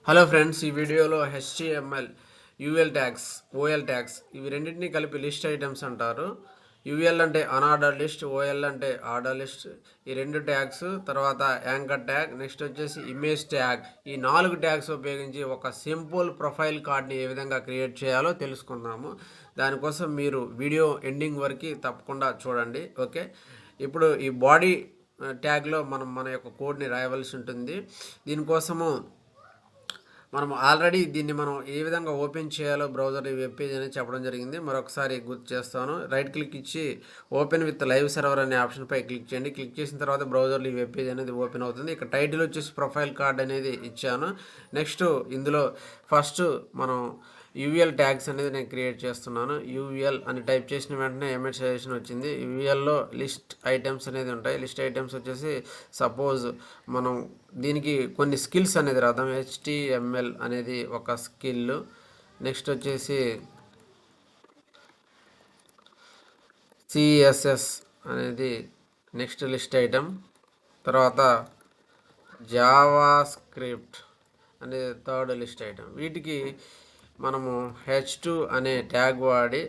Hello friends, ఈ వీడియోలో HTML, UL tags, OL tags ఇవి రెండింటినీ కలిపి లిస్ట్ ఐటమ్స్ అంటారు. UL అంటే అన్ఆర్డర్ లిస్ట్, OL అంటే ఆర్డర్ లిస్ట్. ఈ రెండు ట్యాగ్స్ తర్వాత యాంకర్ ట్యాగ్, నెక్స్ట్ వచ్చేసి ఇమేజ్ ట్యాగ్. ఈ 4 ట్యాగ్స్ ఉపయోగించి ఒక సింపుల్ ప్రొఫైల్ కార్డ్ని ఏ విధంగా క్రియేట్ చేయాలో తెలుసుకుందాము. దానికోసం మీరు వీడియో ఎండింగ్ వరకు తప్పకుండా చూడండి. ఓకే, ఇప్పుడు ఈ బాడీ ట్యాగ్లో మన యొక్క కోడ్ని రాయవలసి ఉంటుంది. దీనికోసము మనం ఆల్రెడీ దీన్ని మనం ఏ విధంగా ఓపెన్ చేయాలో బ్రౌజర్ వెబ్ పేజ్ అనేది చెప్పడం జరిగింది. మరొకసారి గుర్తు చేస్తాను. రైట్ క్లిక్ ఇచ్చి ఓపెన్ విత్ లైవ్ సర్వర్ అనే ఆప్షన్పై క్లిక్ చేయండి. క్లిక్ చేసిన తర్వాత బ్రౌజర్లో ఈ వెబ్ పేజ్ అనేది ఓపెన్ అవుతుంది. ఇక్కడ టైటిల్ వచ్చేసి ప్రొఫైల్ కార్డ్ అనేది ఇచ్చాను. నెక్స్ట్ ఇందులో ఫస్ట్ మనం యూఎల్ ట్యాగ్స్ అనేది నేను క్రియేట్ చేస్తున్నాను. యూఎల్ అని టైప్ చేసిన వెంటనే ఇమేజ్ సజెషన్ వచ్చింది. యూఎల్లో లిస్ట్ ఐటమ్స్ అనేది ఉంటాయి. లిస్ట్ ఐటమ్స్ వచ్చేసి సపోజ్ మనం దీనికి కొన్ని స్కిల్స్ అనేది రాద్దాం. HTML అనేది ఒక స్కిల్. నెక్స్ట్ వచ్చేసి CSS అనేది నెక్స్ట్ లిస్ట్ ఐటమ్. తర్వాత జావా స్క్రిప్ట్ అనేది థర్డ్ లిస్ట్ ఐటమ్. వీటికి మనము H2 అనే ట్యాగ్ వాడి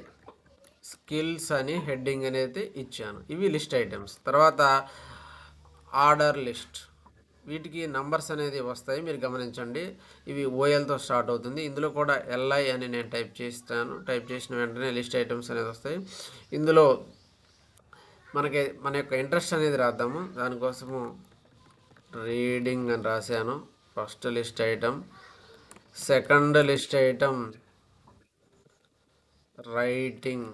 స్కిల్స్ అని హెడ్డింగ్ అనేది ఇచ్చాను. ఇవి లిస్ట్ ఐటమ్స్. తర్వాత ఆర్డర్ లిస్ట్, వీటికి నంబర్స్ అనేది వస్తాయి, మీరు గమనించండి. ఇవి ఓఎల్తో స్టార్ట్ అవుతుంది. ఇందులో కూడా LI అని నేను టైప్ చేస్తాను. టైప్ చేసిన వెంటనే లిస్ట్ ఐటమ్స్ అనేది వస్తాయి. ఇందులో మన యొక్క ఇంట్రెస్ట్ అనేది రాద్దాము. దానికోసము రీడింగ్ అని రాశాను. First list item. Second list item writing.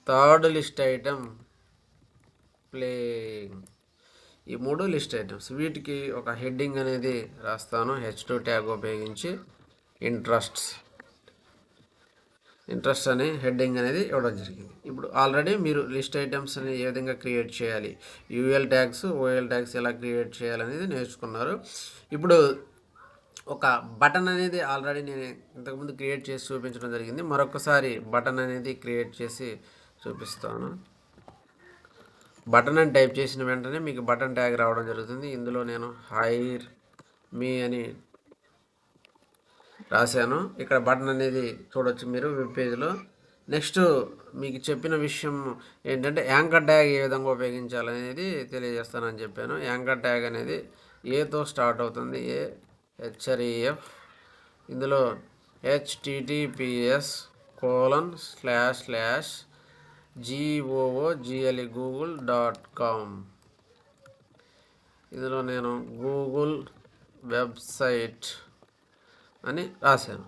Third list item playing. ఈ 3 లిస్ట్ ఐటమ్స్. వీటికి ఒక హెడ్డింగ్ అనేది రాస్తాను H2 ట్యాగ్ ఉపయోగించి. ఇంట్రెస్ట్ అని హెడ్డింగ్ అనేది ఇవ్వడం జరిగింది. ఇప్పుడు ఆల్రెడీ మీరు లిస్ట్ ఐటమ్స్ అని ఏ విధంగా క్రియేట్ చేయాలి, UL ట్యాగ్స్, OL ట్యాగ్స్ ఎలా క్రియేట్ చేయాలనేది నేర్చుకున్నారు. ఇప్పుడు ఒక బటన్ అనేది ఆల్రెడీ నేను ఇంతకుముందు క్రియేట్ చేసి చూపించడం జరిగింది. మరొకసారి బటన్ అనేది క్రియేట్ చేసి చూపిస్తాను. బటన్ అని టైప్ చేసిన వెంటనే మీకు బటన్ ట్యాగ్ రావడం జరుగుతుంది. ఇందులో నేను హైర్ మీ అని రాశాను. ఇక్కడ బటన్ అనేది చూడొచ్చు మీరు వెబ్ పేజ్లో. నెక్స్ట్ మీకు చెప్పిన విషయం ఏంటంటే యాంకర్ ట్యాగ్ ఏ విధంగా ఉపయోగించాలనేది తెలియజేస్తానని చెప్పాను. యాంకర్ ట్యాగ్ అనేది ఏతో స్టార్ట్ అవుతుంది. HREF. ఇందులో https://google.com. ఇందులో నేను గూగుల్ వెబ్సైట్ అని రాశాను.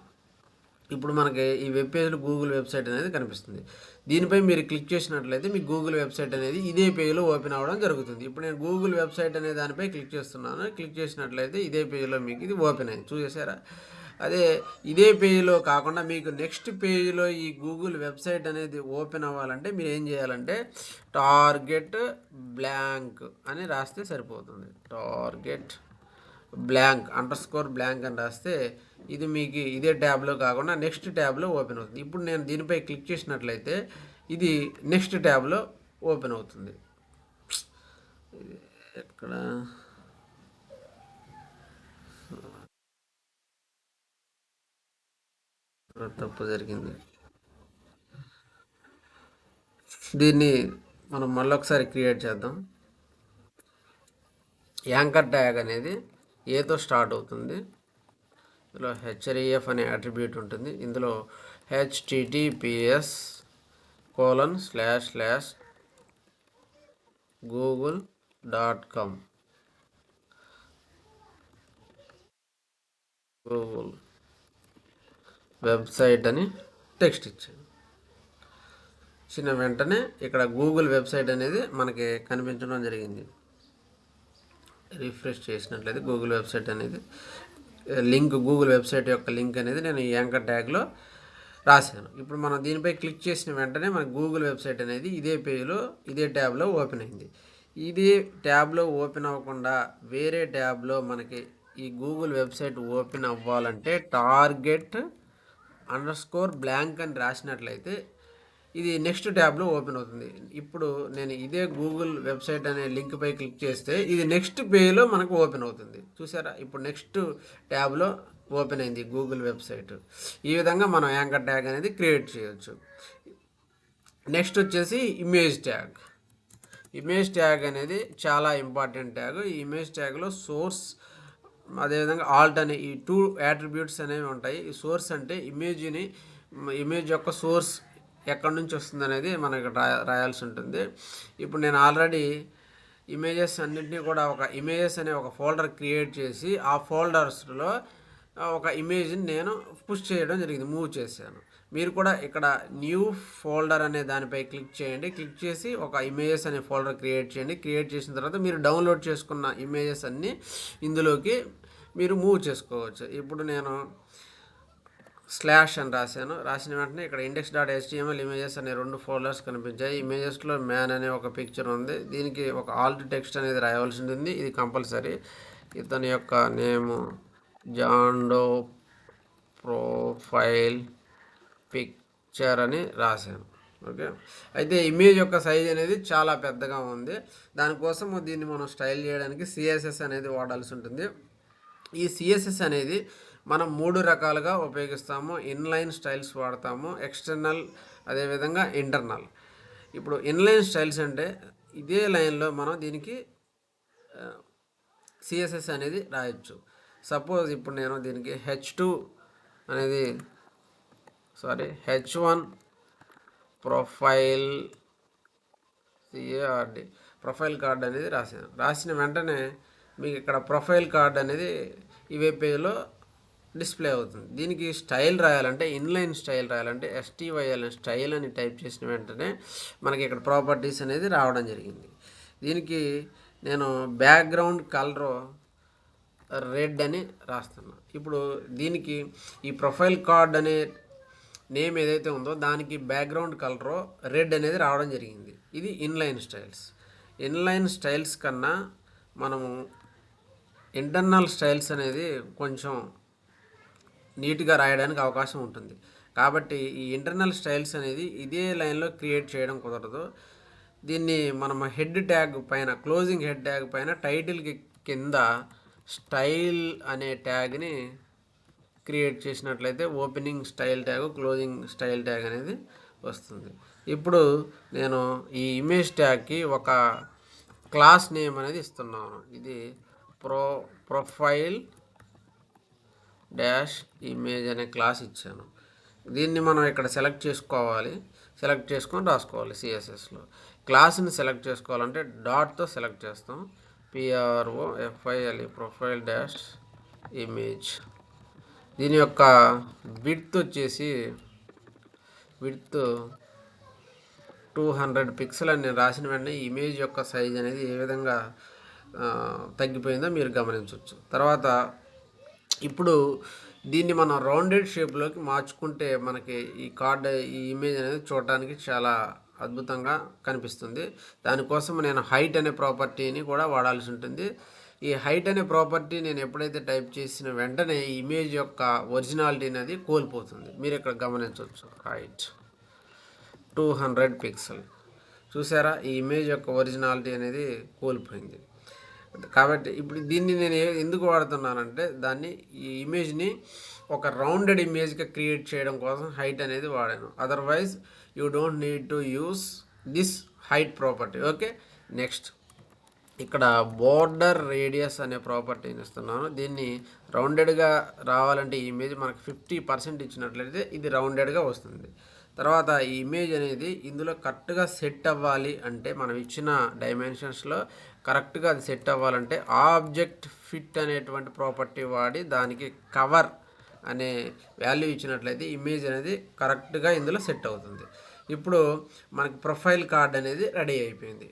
ఇప్పుడు మనకి ఈ వెబ్ పేజ్లో గూగుల్ వెబ్సైట్ అనేది కనిపిస్తుంది. దీనిపై మీరు క్లిక్ చేసినట్లయితే మీకు గూగుల్ వెబ్సైట్ అనేది ఇదే పేజ్లో ఓపెన్ అవ్వడం జరుగుతుంది. ఇప్పుడు నేను గూగుల్ వెబ్సైట్ అనే దానిపై క్లిక్ చేస్తున్నాను. క్లిక్ చేసినట్లయితే ఇదే పేజ్లో మీకు ఇది ఓపెన్ అయింది, చూసారా? అదే ఇదే పేజ్లో కాకుండా మీకు నెక్స్ట్ పేజ్లో ఈ గూగుల్ వెబ్సైట్ అనేది ఓపెన్ అవ్వాలంటే మీరు ఏం చేయాలంటే టార్గెట్ బ్లాంక్ అని రాస్తే సరిపోతుంది. టార్గెట్ బ్లాంక్ _బ్లాంక్ అని రాస్తే ఇది మీకు ఇదే ట్యాబ్లో కాకుండా నెక్స్ట్ ట్యాబ్లో ఓపెన్ అవుతుంది. ఇప్పుడు నేను దీనిపై క్లిక్ చేసినట్లయితే ఇది నెక్స్ట్ ట్యాబ్లో ఓపెన్ అవుతుంది. ఎక్కడ తప్పు జరిగింది. దీన్ని మనం మళ్ళొకసారి క్రియేట్ చేద్దాం. యాంకర్ ట్యాగ్ అనేది ఏతో స్టార్ట్ అవుతుంది. ఇందులో HREF అనే అట్రిబ్యూట్ ఉంటుంది. ఇందులో https://google.com గూగుల్ వెబ్సైట్ అని టెక్స్ట్ ఇచ్చాను. ఇచ్చిన వెంటనే ఇక్కడ గూగుల్ వెబ్సైట్ అనేది మనకి కనిపించడం జరిగింది. రిఫ్రెష్ చేసినట్లయితే గూగుల్ వెబ్సైట్ అనేది లింక్, గూగుల్ వెబ్సైట్ యొక్క లింక్ అనేది నేను ఈ యాంకర్ ట్యాగ్లో రాశాను. ఇప్పుడు మనం దీనిపై క్లిక్ చేసిన వెంటనే మన గూగుల్ వెబ్సైట్ అనేది ఇదే పేజ్లో ఇదే ట్యాబ్లో ఓపెన్ అయింది. ఇదే ట్యాబ్లో ఓపెన్ అవ్వకుండా వేరే ట్యాబ్లో మనకి ఈ గూగుల్ వెబ్సైట్ ఓపెన్ అవ్వాలంటే టార్గెట్ _బ్లాంక్ అని రాసినట్లయితే ఇది నెక్స్ట్ ట్యాబ్లో ఓపెన్ అవుతుంది. ఇప్పుడు నేను ఇదే గూగుల్ వెబ్సైట్ అనే లింక్పై క్లిక్ చేస్తే ఇది నెక్స్ట్ పేజ్లో మనకు ఓపెన్ అవుతుంది. చూసారా, ఇప్పుడు నెక్స్ట్ ట్యాబ్లో ఓపెన్ అయింది గూగుల్ వెబ్సైట్. ఈ విధంగా మనం యాంకర్ ట్యాగ్ అనేది క్రియేట్ చేయొచ్చు. నెక్స్ట్ వచ్చేసి ఇమేజ్ ట్యాగ్. ఇమేజ్ ట్యాగ్ అనేది చాలా ఇంపార్టెంట్ ట్యాగ్. ఈ ఇమేజ్ ట్యాగ్లో సోర్స్ అదేవిధంగా ఆల్ట్ అనే ఈ 2 యాట్రిబ్యూట్స్ అనేవి ఉంటాయి. ఈ సోర్స్ అంటే ఇమేజ్ యొక్క సోర్స్ ఎక్కడి నుంచి వస్తుంది అనేది మనకి రాయాల్సి ఉంటుంది. ఇప్పుడు నేను ఆల్రెడీ ఇమేజెస్ అన్నింటినీ కూడా ఒక ఇమేజెస్ అనే ఒక ఫోల్డర్ క్రియేట్ చేసి ఆ ఫోల్డర్స్లో ఒక ఇమేజ్ని నేను పుష్ చేయడం జరిగింది, మూవ్ చేశాను. మీరు కూడా ఇక్కడ న్యూ ఫోల్డర్ అనే దానిపై క్లిక్ చేయండి. క్లిక్ చేసి ఒక ఇమేజెస్ అనే ఫోల్డర్ క్రియేట్ చేయండి. క్రియేట్ చేసిన తర్వాత మీరు డౌన్లోడ్ చేసుకున్న ఇమేజెస్ అన్నీ ఇందులోకి మీరు మూవ్ చేసుకోవచ్చు. ఇప్పుడు నేను స్లాష్ అని రాసిన వెంటనే ఇక్కడ index.html ఇమేజెస్ అనే 2 ఫోల్డర్స్ కనిపించాయి. ఇమేజెస్లో మ్యాన్ అనే ఒక పిక్చర్ ఉంది. దీనికి ఒక ఆల్ట్ టెక్స్ట్ అనేది రాయవలసి ఉంటుంది. ఇది కంపల్సరీ. ఇతని యొక్క నేము జాండో ప్రొఫైల్ పిక్చర్ అని రాశాను. ఓకే, అయితే ఇమేజ్ యొక్క సైజ్ అనేది చాలా పెద్దగా ఉంది. దానికోసం దీన్ని మనం స్టైల్ చేయడానికి సిఎస్ఎస్ అనేది వాడాల్సి ఉంటుంది. ఈ సిఎస్ఎస్ అనేది మనం 3 రకాలుగా ఉపయోగిస్తాము. ఇన్లైన్ స్టైల్స్ వాడతాము, ఎక్స్టర్నల్, అదేవిధంగా ఇంటర్నల్. ఇప్పుడు ఇన్లైన్ స్టైల్స్ అంటే ఇదే లైన్లో మనం దీనికి సిఎస్ఎస్ అనేది రాయొచ్చు. సపోజ్ ఇప్పుడు నేను దీనికి H1 ప్రొఫైల్ ప్రొఫైల్ కార్డ్ అనేది రాసిన వెంటనే మీకు ఇక్కడ ప్రొఫైల్ కార్డ్ అనేది ఈ వెబ్ పేజ్లో డిస్ప్లే అవుతుంది. దీనికి స్టైల్ రాయాలంటే, ఇన్లైన్ స్టైల్ రాయాలంటే STYL స్టైల్ అని టైప్ చేసిన వెంటనే మనకి ఇక్కడ ప్రాపర్టీస్ అనేది రావడం జరిగింది. దీనికి నేను బ్యాక్గ్రౌండ్ కలర్ రెడ్ అని రాస్తున్నా. ఇప్పుడు దీనికి ఈ ప్రొఫైల్ కార్డ్ అనే నేమ్ ఏదైతే ఉందో దానికి బ్యాక్గ్రౌండ్ కలర్ రెడ్ అనేది రావడం జరిగింది. ఇది ఇన్లైన్ స్టైల్స్. ఇన్లైన్ స్టైల్స్ కన్నా మనము ఇంటర్నల్ స్టైల్స్ అనేది కొంచెం నీట్గా రాయడానికి అవకాశం ఉంటుంది. కాబట్టి ఈ ఇంటర్నల్ స్టైల్స్ అనేది ఇదే లైన్లో క్రియేట్ చేయడం కుదరదు. దీన్ని మనం హెడ్ ట్యాగ్ పైన, క్లోజింగ్ హెడ్ ట్యాగ్ పైన టైటిల్కి కింద స్టైల్ అనే ట్యాగ్ని క్రియేట్ చేసినట్లయితే opening style tag, closing style tag అనేది వస్తుంది. ఇప్పుడు నేను ఈ ఇమేజ్ ట్యాగ్కి ఒక క్లాస్ నేమ్ అనేది ఇస్తున్నాను. ఇది ప్రొఫైల్ డాష్ ఇమేజ్ అనే క్లాస్ ఇచ్చాను. దీన్ని మనం ఇక్కడ సెలెక్ట్ చేసుకోవాలి. సెలెక్ట్ చేసుకొని రాసుకోవాలి. సిఎస్ఎస్లో క్లాస్ని సెలెక్ట్ చేసుకోవాలంటే డాట్తో సెలెక్ట్ చేస్తాం. PROFILE profile dash image. దీని యొక్క విడ్త్ వచ్చేసి 200 పిక్సెల్ అని నేను రాసిన వెంటనే ఇమేజ్ యొక్క సైజ్ అనేది ఏ విధంగా తగ్గిపోయిందో మీరు గమనించవచ్చు. తర్వాత ఇప్పుడు దీన్ని మనం రౌండెడ్ షేప్లోకి మార్చుకుంటే మనకి ఈ ఇమేజ్ అనేది చూడటానికి చాలా అద్భుతంగా కనిపిస్తుంది. దానికోసం నేను హైట్ అనే ప్రాపర్టీని కూడా వాడాల్సి ఉంటుంది. ఈ హైట్ అనే ప్రాపర్టీ నేను ఎప్పుడైతే టైప్ చేసిన వెంటనే ఈ ఇమేజ్ యొక్క ఒరిజినాలిటీ అనేది కోల్పోతుంది. మీరు ఇక్కడ గమనించవచ్చు. Height 200 pixel. చూసారా, ఈ ఇమేజ్ యొక్క ఒరిజినాలిటీ అనేది కోల్పోయింది. కాబట్టి ఇప్పుడు దీన్ని నేను ఎందుకు వాడుతున్నానంటే ఈ ఇమేజ్ని ఒక రౌండెడ్ ఇమేజ్గా క్రియేట్ చేయడం కోసం హైట్ అనేది వాడాను. Otherwise you don't need to use this height property. Okay, next ఇక్కడ బోర్డర్ రేడియస్ అనే ప్రాపర్టీని ఇస్తున్నాను. దీన్ని రౌండెడ్గా రావాలంటే ఈ ఇమేజ్ మనకు 50% ఇచ్చినట్లయితే ఇది రౌండెడ్గా వస్తుంది. తర్వాత ఈ ఇమేజ్ అనేది ఇందులో కరెక్ట్గా సెట్ అవ్వాలి అంటే మనం ఇచ్చిన డైమెన్షన్స్లో కరెక్ట్గా అది సెట్ అవ్వాలంటే ఆబ్జెక్ట్ ఫిట్ అనేటువంటి ప్రాపర్టీ వాడి దానికి కవర్ అనే వాల్యూ ఇచ్చినట్లయితే ఇమేజ్ అనేది కరెక్ట్గా ఇందులో సెట్ అవుతుంది. ఇప్పుడు మనకి ప్రొఫైల్ కార్డ్ అనేది రెడీ అయిపోయింది.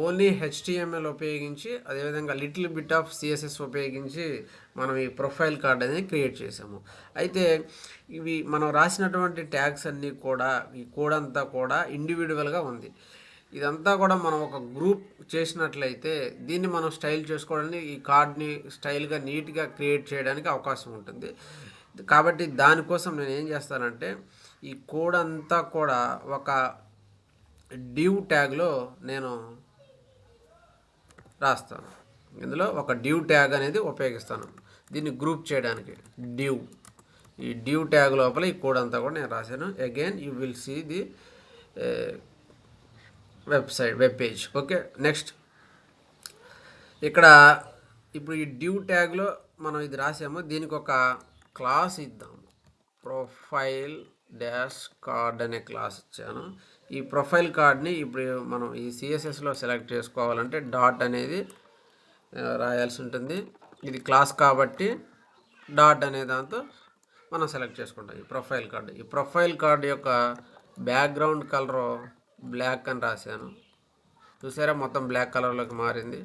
ఓన్లీ HTML ఉపయోగించి, అదేవిధంగా లిటిల్ బిట్ ఆఫ్ CSS ఉపయోగించి మనం ఈ ప్రొఫైల్ కార్డ్ అనేది క్రియేట్ చేసాము. అయితే ఇవి మనం రాసినటువంటి ట్యాగ్స్ అన్నీ కూడా, ఈ కోడ్ అంతా కూడా ఇండివిజువల్గా ఉంది. ఇదంతా కూడా మనం ఒక గ్రూప్ చేసినట్లయితే దీన్ని మనం స్టైల్ చేసుకోవడానికి, ఈ కార్డ్ని స్టైల్గా నీట్గా క్రియేట్ చేయడానికి అవకాశం ఉంటుంది. కాబట్టి దానికోసం నేను ఏం చేస్తానంటే ఈ కోడ్ అంతా కూడా ఒక డివ్ ట్యాగ్లో నేను రాస్తాను. ఇందులో ఒక డివ్ ట్యాగ్ అనేది ఉపయోగిస్తాను దీన్ని గ్రూప్ చేయడానికి. డివ్, ఈ డివ్ ట్యాగ్ లోపల ఈ కోడ్ అంతా కూడా నేను రాశాను. Again you will see the web page. Okay, next ఇక్కడ ఇప్పుడు ఈ డివ్ ట్యాగ్లో మనం ఇది రాసాము. దీనికి ఒక క్లాస్ ఇద్దాం. ప్రొఫైల్ డాష్ కార్డ్ అనే క్లాస్ ఇచ్చాను. ఈ ప్రొఫైల్ కార్డ్ని ఇప్పుడు మనం ఈ సిఎస్ఎస్లో సెలెక్ట్ చేసుకోవాలంటే డాట్ అనేది రాయాల్సి ఉంటుంది. ఇది క్లాస్ కాబట్టి డాట్ అనే దాంతో మనం సెలెక్ట్ చేసుకుంటాం ఈ ప్రొఫైల్ కార్డు. ఈ ప్రొఫైల్ కార్డు యొక్క బ్యాక్గ్రౌండ్ కలరు బ్లాక్ అని రాశాను. చూసారా, మొత్తం బ్లాక్ కలర్లోకి మారింది.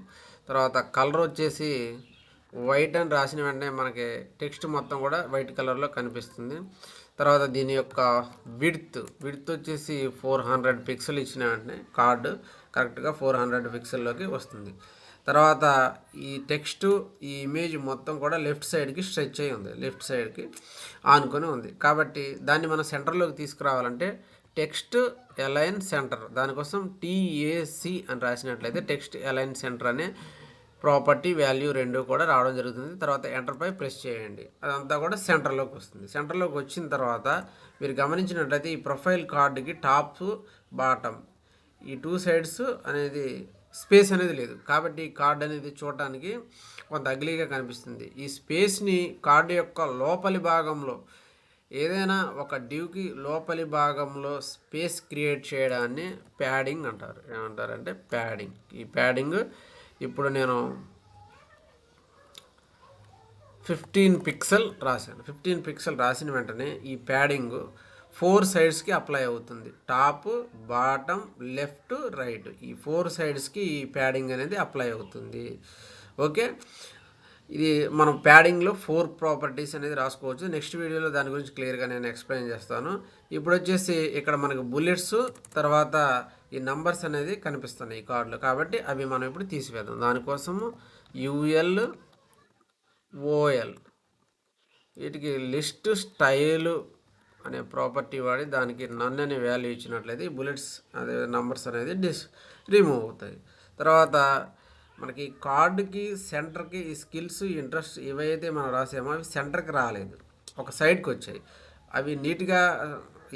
తర్వాత కలర్ వచ్చేసి వైట్ అని రాసిన వెంటనే మనకి టెక్స్ట్ మొత్తం కూడా వైట్ కలర్లో కనిపిస్తుంది. తర్వాత దీని యొక్క విడ్త్ వచ్చేసి 400 పిక్సెల్ ఇచ్చిన వెంటనే కార్డు కరెక్ట్గా 400 పిక్సెల్లోకి వస్తుంది. తర్వాత ఈ టెక్స్ట్, ఈ ఇమేజ్ మొత్తం కూడా లెఫ్ట్ సైడ్కి స్ట్రెచ్ అయ్యి ఉంది, లెఫ్ట్ సైడ్కి ఆనుకొని ఉంది. కాబట్టి దాన్ని మనం సెంటర్లోకి తీసుకురావాలంటే టెక్స్ట్ అలైన్ సెంటర్, దానికోసం TAC అని రాసినట్లయితే టెక్స్ట్ అలైన్ సెంటర్ అనే ప్రాపర్టీ వాల్యూ 2 కూడా రావడం జరుగుతుంది. తర్వాత ఎంటర్పై ప్రెస్ చేయండి, అదంతా కూడా సెంటర్లోకి వస్తుంది. సెంటర్లోకి వచ్చిన తర్వాత మీరు గమనించినట్లయితే ఈ ప్రొఫైల్ కార్డుకి టాప్ బాటమ్ ఈ 2 సైడ్స్ అనేది స్పేస్ అనేది లేదు. కాబట్టి కార్డ్ అనేది చూడటానికి కొంత అగ్లీగా కనిపిస్తుంది. ఈ స్పేస్ని కార్డు యొక్క లోపలి భాగంలో ఏదైనా ఒక డివ్కి లోపలి భాగంలో స్పేస్ క్రియేట్ చేయడాన్ని ప్యాడింగ్ అంటారు. ఏమంటారంటే ప్యాడింగ్. ఈ ప్యాడింగ్ ఇప్పుడు నేను 15 పిక్సెల్ రాశాను. 15 పిక్సెల్ రాసిన వెంటనే ఈ ప్యాడింగ్ 4 సైడ్స్కి అప్లై అవుతుంది. టాప్, బాటమ్, లెఫ్ట్, రైట్ ఈ 4 సైడ్స్కి ఈ ప్యాడింగ్ అనేది అప్లై అవుతుంది. ఓకే, ఇది మనం ప్యాడింగ్లో 4 ప్రాపర్టీస్ అనేది రాసుకోవచ్చు. నెక్స్ట్ వీడియోలో దాని గురించి క్లియర్గా నేను ఎక్స్ప్లెయిన్ చేస్తాను. ఇప్పుడు వచ్చేసి ఇక్కడ మనకు బుల్లెట్స్ తర్వాత ఈ నంబర్స్ అనేది కనిపిస్తున్నాయి ఈ కార్డులో, కాబట్టి అవి మనం ఇప్పుడు తీసివేద్దాం. దానికోసము UL OL వీటికి లిస్ట్ స్టైలు అనే ప్రాపర్టీ వాడి దానికి నన్ అనే వాల్యూ ఇచ్చినట్లయితే ఈ బుల్లెట్స్ అదే నంబర్స్ అనేది రిమూవ్ అవుతాయి. తర్వాత మనకి కార్డుకి సెంటర్కి ఈ స్కిల్స్, ఇంట్రెస్ట్ ఇవైతే మనం రాసామో అవి సెంటర్కి రాలేదు, ఒక సైడ్కి వచ్చాయి. అవి నీట్గా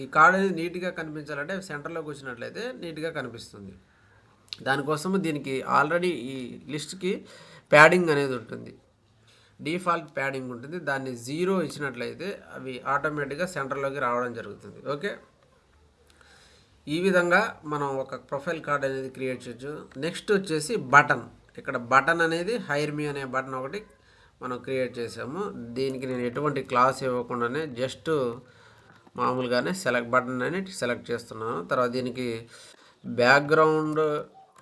ఈ కార్డు అనేది నీట్గా కనిపించాలంటే అవి సెంటర్లోకి వచ్చినట్లయితే నీట్గా కనిపిస్తుంది. దానికోసము దీనికి ఆల్రెడీ ఈ లిస్ట్కి ప్యాడింగ్ అనేది ఉంటుంది, డిఫాల్ట్ ప్యాడింగ్ ఉంటుంది. దాన్ని 0 ఇచ్చినట్లయితే అవి ఆటోమేటిక్గా సెంటర్లోకి రావడం జరుగుతుంది. ఓకే, ఈ విధంగా మనం ఒక ప్రొఫైల్ కార్డ్ అనేది క్రియేట్ చేయొచ్చు. నెక్స్ట్ వచ్చేసి బటన్. ఇక్కడ బటన్ అనేది హైర్ మీ అనే బటన్ ఒకటి మనం క్రియేట్ చేసాము. దీనికి నేను ఎటువంటి క్లాస్ ఇవ్వకుండానే జస్ట్ మామూలుగానే సెలెక్ట్ బటన్ అని సెలెక్ట్ చేస్తున్నాను. తర్వాత దీనికి బ్యాక్గ్రౌండ్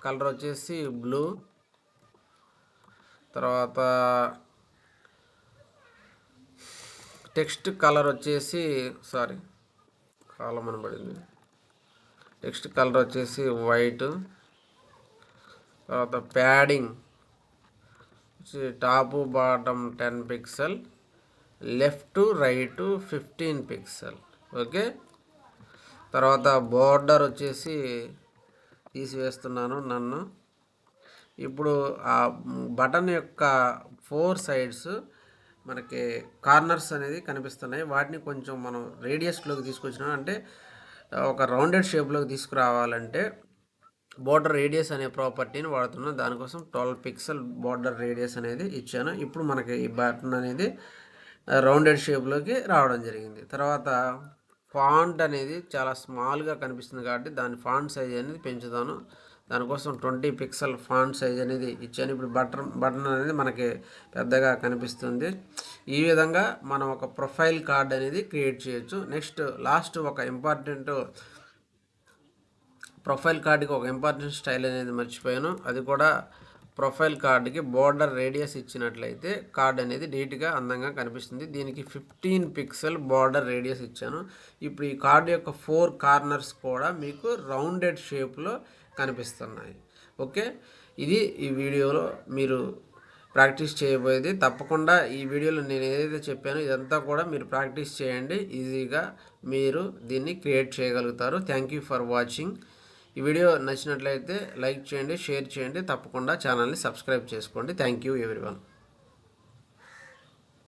కలర్ వచ్చేసి బ్లూ, తర్వాత టెక్స్ట్ కలర్ వచ్చేసి కాలం అనబడింది, టెక్స్ట్ కలర్ వచ్చేసి వైట్. తర్వాత padding top bottom 10 pixel, left right 15 pixel. Okay, తర్వాత బోర్డర్ వచ్చేసి తీసివేస్తున్నాను నన్ను. ఇప్పుడు ఆ బటన్ యొక్క 4 సైడ్స్ మనకి కార్నర్స్ అనేది కనిపిస్తున్నాయి. వాటిని కొంచెం మనం రేడియస్లోకి తీసుకొచ్చినాం అంటే ఒక రౌండెడ్ షేప్లోకి తీసుకురావాలంటే బోర్డర్ రేడియస్ అనే ప్రాపర్టీని వాడుతున్నాను. దానికోసం 12 పిక్సెల్ బోర్డర్ రేడియస్ అనేది ఇచ్చాను. ఇప్పుడు మనకి ఈ బటన్ అనేది రౌండెడ్ షేప్లోకి రావడం జరిగింది. తర్వాత ఫాంట్ అనేది చాలా స్మాల్గా కనిపిస్తుంది కాబట్టి దాని ఫాంట్ సైజ్ అనేది పెంచుతాను. దానికోసం 20 పిక్సెల్ ఫాంట్ సైజ్ అనేది ఇచ్చాను. ఇప్పుడు బటన్ అనేది మనకి పెద్దగా కనిపిస్తుంది. ఈ విధంగా మనం ఒక ప్రొఫైల్ కార్డ్ అనేది క్రియేట్ చేయొచ్చు. నెక్స్ట్ లాస్ట్ ఒక ఇంపార్టెంట్ ప్రొఫైల్ కార్డుకి ఒక ఇంపార్టెంట్ స్టైల్ అనేది మర్చిపోయాను. అది కూడా ప్రొఫైల్ కార్డుకి బోర్డర్ రేడియస్ ఇచ్చినట్లయితే కార్డ్ అనేది నీట్గా అందంగా కనిపిస్తుంది. దీనికి 15 పిక్సెల్ బోర్డర్ రేడియస్ ఇచ్చాను. ఇప్పుడు ఈ కార్డు యొక్క 4 కార్నర్స్ కూడా మీకు రౌండెడ్ షేప్లో కనిపిస్తున్నాయి. ఓకే, ఇది ఈ వీడియోలో మీరు ప్రాక్టీస్ చేయబోయేది. తప్పకుండా ఈ వీడియోలో నేను ఏదైతే చెప్పానో ఇదంతా కూడా మీరు ప్రాక్టీస్ చేయండి, ఈజీగా మీరు దీన్ని క్రియేట్ చేయగలుగుతారు. Thank you for watching. ఈ వీడియో నచ్చినట్లయితే లైక్ చేయండి, షేర్ చేయండి, తప్పకుండా ఛానల్ని సబ్స్క్రైబ్ చేసుకోండి. Thank you everyone.